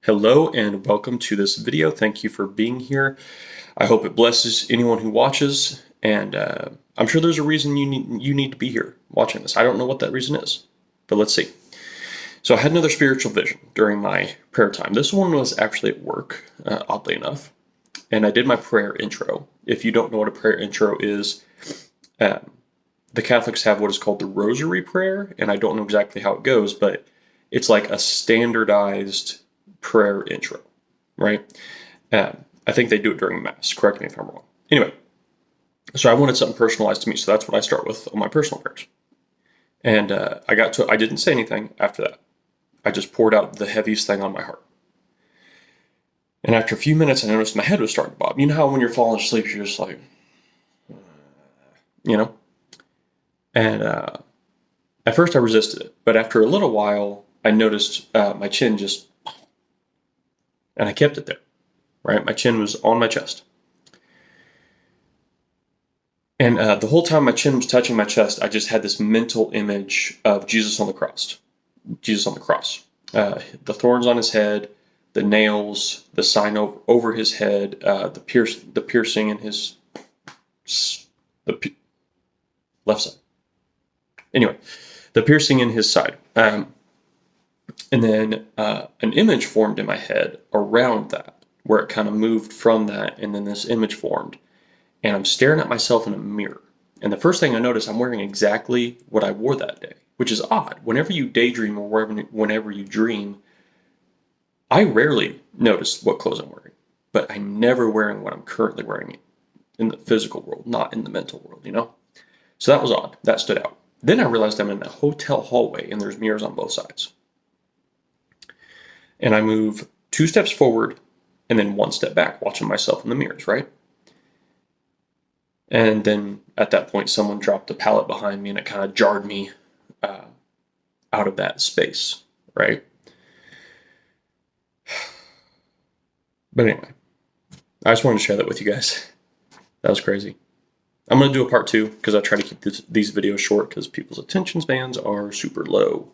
Hello and welcome to this video. Thank you for being here. I hope it blesses anyone who watches, and I'm sure there's a reason you need to be here watching this. I don't know what that reason is, but let's see. So I had another spiritual vision during my prayer time. This one was actually at work, oddly enough, and I did my prayer intro. If you don't know what a prayer intro is, the Catholics have what is called the Rosary Prayer, and I don't know exactly how it goes, but it's like a standardized prayer intro, right? I think they do it during Mass. Correct me if I'm wrong. Anyway, so I wanted something personalized to me, so that's what I start with on my personal prayers. And I didn't say anything after that. I just poured out the heaviest thing on my heart. And after a few minutes, I noticed my head was starting to bob. You know how when you're falling asleep, you're just like, you know? And at first I resisted it, but after a little while, I noticed my chin just, and I kept it there, right? My chin was on my chest. And the whole time my chin was touching my chest, I just had this mental image of Jesus on the cross. Jesus on the cross. The thorns on his head, the nails, the sign over his head, the piercing in his left side. Anyway, the piercing in his side. And then an image formed in my head around that, where it kind of moved from that, and then this image formed. And I'm staring at myself in a mirror. And the first thing I notice, I'm wearing exactly what I wore that day, which is odd. Whenever you daydream or whenever you dream, I rarely notice what clothes I'm wearing, but I'm never wearing what I'm currently wearing in the physical world, not in the mental world, you know? So that was odd. That stood out. Then I realized I'm in a hotel hallway and there's mirrors on both sides. And I move 2 steps forward and then 1 step back, watching myself in the mirrors, right? And then at that point, someone dropped a pallet behind me and it kind of jarred me out of that space, right? But anyway, I just wanted to share that with you guys. That was crazy. I'm going to do a part 2 because I try to keep these videos short because people's attention spans are super low.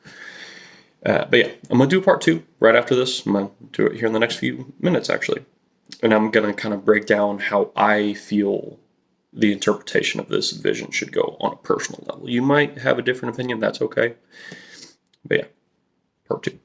But yeah, I'm going to do a part 2 right after this. I'm going to do it here in the next few minutes, actually. And I'm going to kind of break down how I feel the interpretation of this vision should go on a personal level. You might have a different opinion. That's okay. But yeah, part 2.